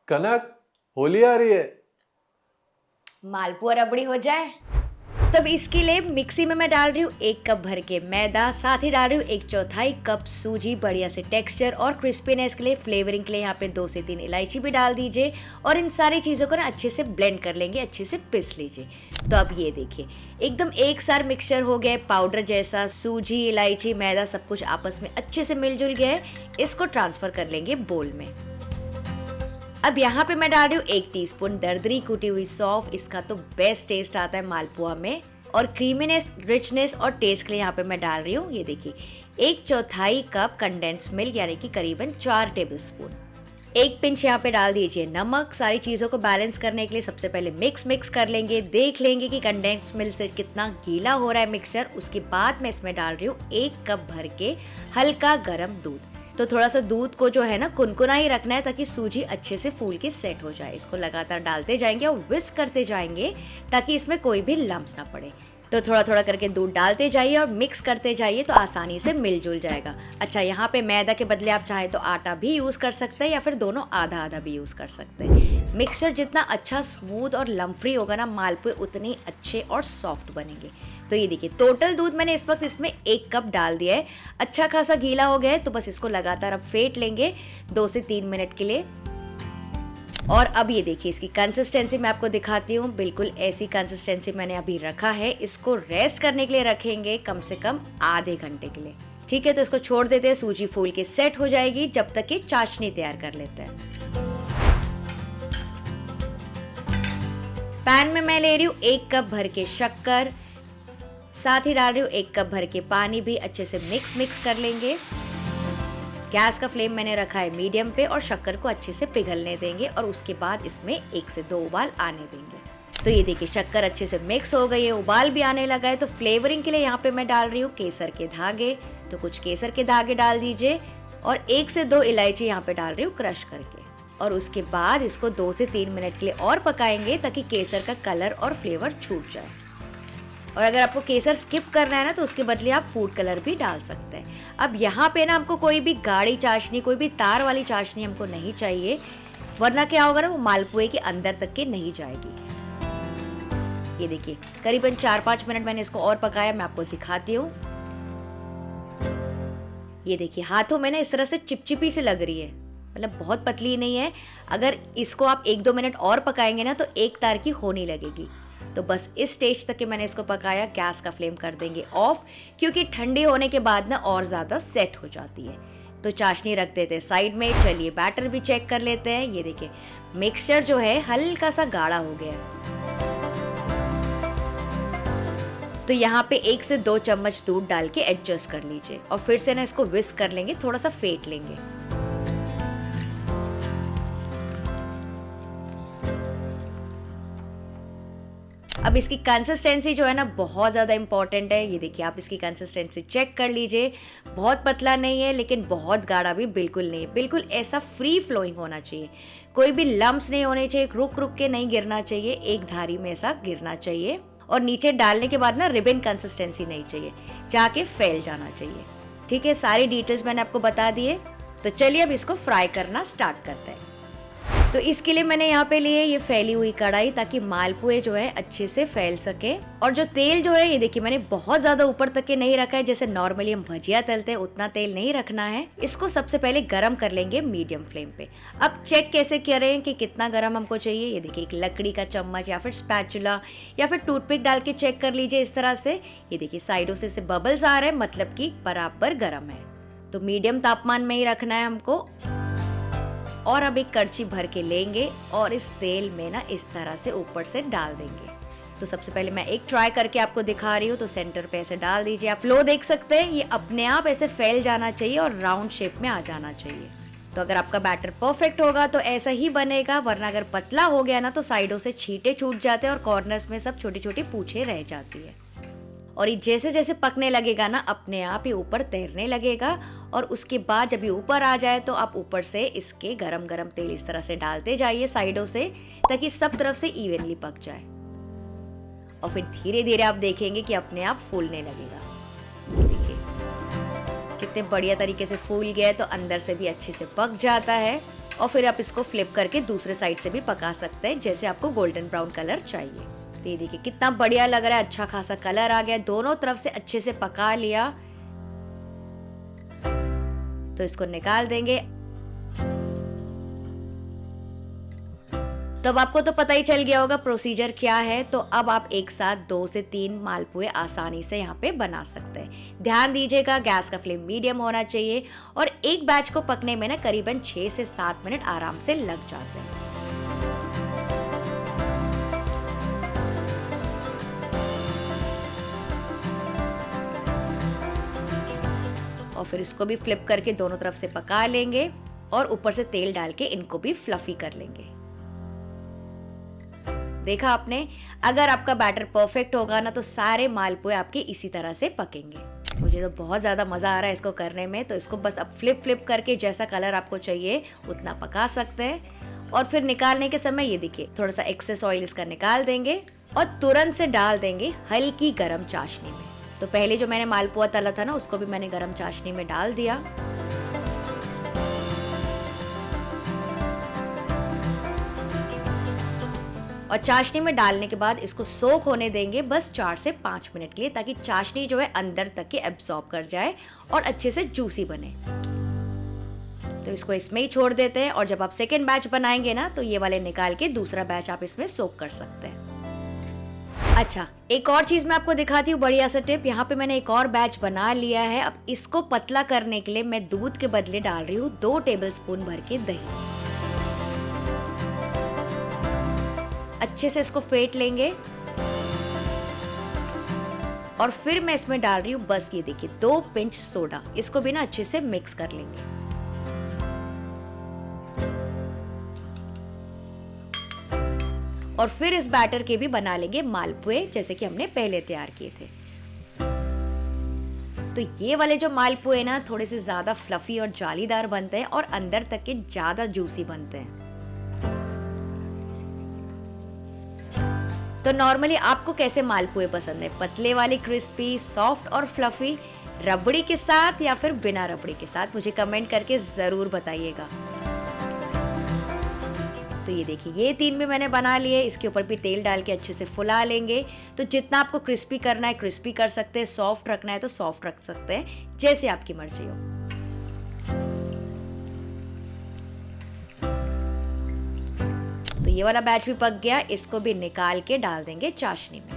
कनक, होली आ रही है। मालपुआ रबड़ी हो जाए। तो अब इसके लिए मिक्सी में मैं डाल रही हूँ 1 कप भर के मैदा, साथ ही डाल रही हूँ 1/4 कप सूजी। बढ़िया से टेक्सचर और क्रिस्पीनेस के लिए, फ्लेवरिंग के लिए यहाँ पे 2 से 3 इलायची भी डाल दीजिए और इन सारी चीज़ों को ना अच्छे से ब्लेंड कर लेंगे, अच्छे से पिस लीजिए। तो अब ये देखिए एकदम एक सार मिक्सचर हो गया है, पाउडर जैसा। सूजी, इलायची, मैदा सब कुछ आपस में अच्छे से मिलजुल गया है। इसको ट्रांसफर कर लेंगे बोल में। अब यहाँ पे मैं डाल रही हूँ 1 टीस्पून दरदरी कुटी हुई सौंफ। इसका तो बेस्ट टेस्ट आता है मालपुआ में। और क्रीमीनेस, रिचनेस और टेस्ट के लिए यहाँ पे मैं डाल रही हूँ, ये देखिए 1/4 कप कंडेंस मिल्क, यानी कि करीबन 4 टेबलस्पून। 1 पिंच यहाँ पे डाल दीजिए नमक। सारी चीज़ों को बैलेंस करने के लिए सबसे पहले मिक्स कर लेंगे। देख लेंगे कि कंडेंस मिल्क से कितना गीला हो रहा है मिक्सचर। उसके बाद मैं इसमें डाल रही हूँ 1 कप भर के हल्का गर्म दूध। तो थोड़ा सा दूध को जो है ना कुनकुना ही रखना है, ताकि सूजी अच्छे से फूल के सेट हो जाए। इसको लगातार डालते जाएंगे और विस्क करते जाएंगे ताकि इसमें कोई भी लम्स ना पड़े। तो थोड़ा थोड़ा करके दूध डालते जाइए और मिक्स करते जाइए, तो आसानी से मिलजुल जाएगा। अच्छा, यहाँ पे मैदा के बदले आप चाहें तो आटा भी यूज़ कर सकते हैं, या फिर दोनों आधा आधा भी यूज़ कर सकते हैं। मिक्सचर जितना अच्छा स्मूथ और लम्प फ्री होगा ना, मालपुए उतने अच्छे और सॉफ्ट बनेंगे। तो ये देखिए टोटल दूध मैंने इस वक्त इसमें 1 कप डाल दिया है। अच्छा खासा गीला हो गया है, तो बस इसको लगातार अब फेंट लेंगे 2 से 3 मिनट के लिए। और अब ये देखिए इसकी कंसिस्टेंसी मैं आपको दिखाती हूँ। बिल्कुल ऐसी कंसिस्टेंसी मैंने अभी रखा है। इसको रेस्ट करने के लिए रखेंगे कम से कम आधे घंटे के लिए। ठीक है, तो इसको छोड़ देते हैं, सूजी फूल के सेट हो जाएगी। जब तक कि चाशनी तैयार कर लेते हैं। पैन में मैं ले रही हूँ 1 कप भर के शक्कर, साथ ही डाल रही हूँ 1 कप भर के पानी भी। अच्छे से मिक्स कर लेंगे। गैस का फ्लेम मैंने रखा है मीडियम पे और शक्कर को अच्छे से पिघलने देंगे और उसके बाद इसमें 1 से 2 उबाल आने देंगे। तो ये देखिए शक्कर अच्छे से मिक्स हो गई है, उबाल भी आने लगा है। तो फ्लेवरिंग के लिए यहाँ पे मैं डाल रही हूँ केसर के धागे। तो कुछ केसर के धागे डाल दीजिए और 1 से 2 इलायची यहाँ पे डाल रही हूँ क्रश करके। और उसके बाद इसको 2 से 3 मिनट के लिए और पकाएंगे, ताकि केसर का कलर और फ्लेवर छूट जाए। और अगर आपको केसर स्किप करना है ना, तो उसके बदले आप फूड कलर भी डाल सकते हैं। अब यहाँ पे ना हमको कोई भी गाढ़ी चाशनी, कोई भी तार वाली चाशनी हमको नहीं चाहिए, वरना क्या होगा ना, वो मालपुए के अंदर तक के नहीं जाएगी। ये देखिए करीबन 4-5 मिनट मैंने इसको और पकाया। मैं आपको दिखाती हूँ। ये देखिए हाथों में ना इस तरह से चिपचिपी से लग रही है, मतलब बहुत पतली नहीं है। अगर इसको आप 1-2 मिनट और पकाएंगे ना, तो एक तार की होने लगेगी। तो बस इस स्टेज तक के मैंने इसको पकाया। गैस का फ्लेम कर देंगे ऑफ, क्योंकि ठंडी होने के बाद ना और ज़्यादा सेट हो जाती है। तो चाशनी रख देते हैं साइड में। चलिए बैटर भी चेक कर लेते हैं। ये देखिए मिक्सचर जो है हल्का सा गाढ़ा हो गया है। तो यहाँ पे 1 से 2 चम्मच दूध डाल के एडजस्ट कर लीजिए और फिर से ना इसको विस्क कर लेंगे, थोड़ा सा फेंट लेंगे। अब इसकी कंसिस्टेंसी जो है ना बहुत ज़्यादा इंपॉर्टेंट है। ये देखिए आप इसकी कंसिस्टेंसी चेक कर लीजिए। बहुत पतला नहीं है, लेकिन बहुत गाढ़ा भी बिल्कुल नहीं है। बिल्कुल ऐसा फ्री फ्लोइंग होना चाहिए, कोई भी लम्स नहीं होने चाहिए, रुक रुक के नहीं गिरना चाहिए, एक धारी में ऐसा गिरना चाहिए। और नीचे डालने के बाद ना रिबन कंसिस्टेंसी नहीं चाहिए, जाके फैल जाना चाहिए। ठीक है, सारी डिटेल्स मैंने आपको बता दिए। तो चलिए अब इसको फ्राई करना स्टार्ट करते हैं। तो इसके लिए मैंने यहाँ पे लिए ये फैली हुई कढ़ाई, ताकि मालपुए जो है अच्छे से फैल सके। और जो तेल जो है, ये देखिए मैंने बहुत ज्यादा ऊपर तक के नहीं रखा है, जैसे नॉर्मली हम भजिया तलते हैं उतना तेल नहीं रखना है। इसको सबसे पहले गरम कर लेंगे मीडियम फ्लेम पे। अब चेक कैसे करें कि कितना गरम हमको चाहिए। ये देखिए एक लकड़ी का चम्मच या फिर स्पैचुला या फिर टूथपिक डाल के चेक कर लीजिए इस तरह से। ये देखिए साइडों से बबल्स आ रहे हैं, मतलब कि बराबर गरम है। तो मीडियम तापमान में ही रखना है हमको। और अब एक कड़छी भर के लेंगे और इस तेल में ना इस तरह से ऊपर से डाल देंगे। तो सबसे पहले मैं एक ट्राई करके आपको दिखा रही हूँ। तो सेंटर पे ऐसे डाल दीजिए। आप फ्लो देख सकते हैं, ये अपने आप ऐसे फैल जाना चाहिए और राउंड शेप में आ जाना चाहिए। तो अगर आपका बैटर परफेक्ट होगा तो ऐसा ही बनेगा, वरना अगर पतला हो गया ना, तो साइडों से छींटे छूट जाते हैं और कॉर्नर्स में सब छोटी छोटी पूंछें रह जाती है। और ये जैसे जैसे पकने लगेगा ना, अपने आप ही ऊपर तैरने लगेगा। और उसके बाद जब ये ऊपर आ जाए, तो आप ऊपर से इसके गरम गरम तेल इस तरह से डालते जाइए साइडों से, ताकि सब तरफ से इवनली पक जाए। और फिर धीरे धीरे आप देखेंगे कि अपने आप फूलने लगेगा। देखिए कितने बढ़िया तरीके से फूल गया है, तो अंदर से भी अच्छे से पक जाता है। और फिर आप इसको फ्लिप करके दूसरे साइड से भी पका सकते हैं, जैसे आपको गोल्डन ब्राउन कलर चाहिए। तो ये देखिए कितना बढ़िया लग रहा है, अच्छा खासा कलर आ गया, दोनों तरफ से अच्छे से पका लिया। तो इसको निकाल देंगे। तो अब आपको तो पता ही चल गया होगा प्रोसीजर क्या है। तो अब आप एक साथ 2 से 3 मालपुए आसानी से यहाँ पे बना सकते हैं। ध्यान दीजिएगा गैस का फ्लेम मीडियम होना चाहिए और एक बैच को पकने में ना करीबन 6 से 7 मिनट आराम से लग जाते हैं। और फिर इसको भी फ्लिप करके दोनों तरफ से पका लेंगे और ऊपर से तेल डाल के इनको भी फ्लफी कर लेंगे। देखा आपने, अगर आपका बैटर परफेक्ट होगा ना तो सारे मालपुए आपके इसी तरह से पकेंगे। मुझे तो बहुत ज़्यादा मज़ा आ रहा है इसको करने में। तो इसको बस अब फ्लिप करके जैसा कलर आपको चाहिए उतना पका सकते हैं। और फिर निकालने के समय ये देखिए थोड़ा सा एक्सेस ऑयल इसका निकाल देंगे और तुरंत से डाल देंगे हल्की गरम चाशनी में। तो पहले जो मैंने मालपुआ तला था ना उसको भी मैंने गरम चाशनी में डाल दिया। और चाशनी में डालने के बाद इसको सोक होने देंगे बस 4 से 5 मिनट के लिए, ताकि चाशनी जो है अंदर तक के एब्सॉर्ब कर जाए और अच्छे से जूसी बने। तो इसको इसमें ही छोड़ देते हैं। और जब आप सेकेंड बैच बनाएंगे ना तो ये वाले निकाल के दूसरा बैच आप इसमें सोक कर सकते हैं। अच्छा, एक और चीज मैं आपको दिखाती हूँ, बढ़िया सा टिप। यहाँ पे मैंने एक और बैच बना लिया है। अब इसको पतला करने के लिए मैं दूध के बदले डाल रही हूँ 2 टेबलस्पून भर के दही। अच्छे से इसको फेंट लेंगे और फिर मैं इसमें डाल रही हूँ बस ये देखिए 2 पिंच सोडा। इसको भी ना अच्छे से मिक्स कर लेंगे। और फिर इस बैटर के भी बना लेंगे मालपुए जैसे कि हमने पहले तैयार किए थे। तो ये वाले जो मालपुए ना थोड़े से ज्यादा फ्लफी और जालीदार बनते हैं और अंदर तक के ज्यादा जूसी बनते हैं। तो नॉर्मली आपको कैसे मालपुए पसंद है? पतले वाले क्रिस्पी, सॉफ्ट और फ्लफी, रबड़ी के साथ या फिर बिना रबड़ी के साथ? मुझे कमेंट करके जरूर बताइएगा। तो ये देखिए ये 3 भी मैंने बना लिए। इसके ऊपर भी तेल डाल के अच्छे से फुला लेंगे। तो जितना आपको क्रिस्पी करना है क्रिस्पी कर सकते हैं, सॉफ्ट रखना है तो सॉफ्ट रख सकते हैं, जैसे आपकी मर्जी हो। तो ये वाला बैच भी पक गया। इसको भी निकाल के डाल देंगे चाशनी में।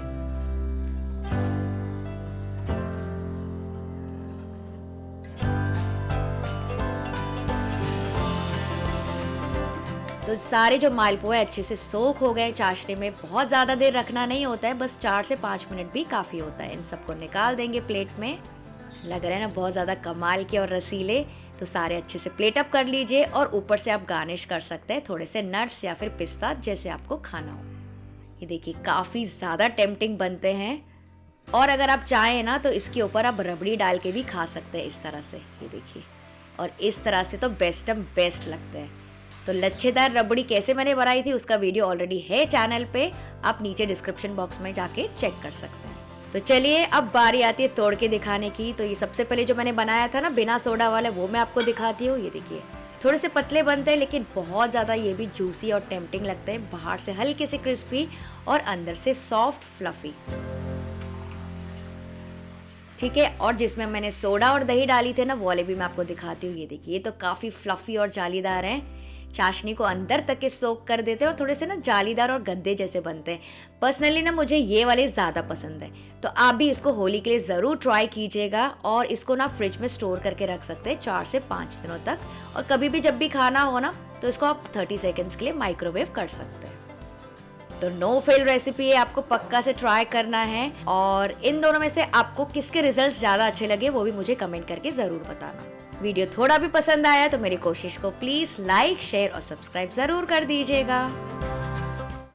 तो सारे जो मालपुए अच्छे से सोख हो गए चाशनी में। बहुत ज़्यादा देर रखना नहीं होता है, बस 4 से 5 मिनट भी काफ़ी होता है। इन सबको निकाल देंगे प्लेट में। लग रहा है ना बहुत ज़्यादा कमाल के और रसीले। तो सारे अच्छे से प्लेट अप कर लीजिए और ऊपर से आप गार्निश कर सकते हैं थोड़े से नट्स या फिर पिस्ता, जैसे आपको खाना हो। ये देखिए काफ़ी ज़्यादा टेम्पटिंग बनते हैं। और अगर आप चाहें ना तो इसके ऊपर आप रबड़ी डाल के भी खा सकते हैं इस तरह से। ये देखिए, और इस तरह से तो बेस्ट लगते हैं। तो लच्छेदार रबड़ी कैसे मैंने बनाई थी उसका वीडियो ऑलरेडी है चैनल पे, आप नीचे डिस्क्रिप्शन बॉक्स में जाके चेक कर सकते हैं। तो चलिए अब बारी आती है तोड़ के दिखाने की। तो ये सबसे पहले जो मैंने बनाया था ना बिना सोडा वाला, वो मैं आपको दिखाती हूँ। ये देखिए थोड़े से पतले बनते हैं लेकिन बहुत ज़्यादा ये भी जूसी और टेम्पटिंग लगते हैं। बाहर से हल्के से क्रिस्पी और अंदर से सॉफ्ट फ्लफी। ठीक है, और जिसमें मैंने सोडा और दही डाली थे ना वो वाले भी मैं आपको दिखाती हूँ। ये देखिए ये तो काफ़ी फ्लफी और जालीदार हैं। चाशनी को अंदर तक के सोक कर देते हैं और थोड़े से ना जालीदार और गद्दे जैसे बनते हैं। पर्सनली ना मुझे ये वाले ज़्यादा पसंद है। तो आप भी इसको होली के लिए ज़रूर ट्राई कीजिएगा और इसको ना फ्रिज में स्टोर करके रख सकते हैं 4 से 5 दिनों तक। और कभी भी जब भी खाना हो ना तो इसको आप 30 सेकेंड्स के लिए माइक्रोवेव कर सकते हैं। तो नो फेल रेसिपी है, आपको पक्का से ट्राई करना है। और इन दोनों में से आपको किसके रिजल्ट्स ज़्यादा अच्छे लगे वो भी मुझे कमेंट करके ज़रूर बताना। वीडियो थोड़ा भी पसंद आया तो मेरी कोशिश को प्लीज़ लाइक, शेयर और सब्सक्राइब ज़रूर कर दीजिएगा।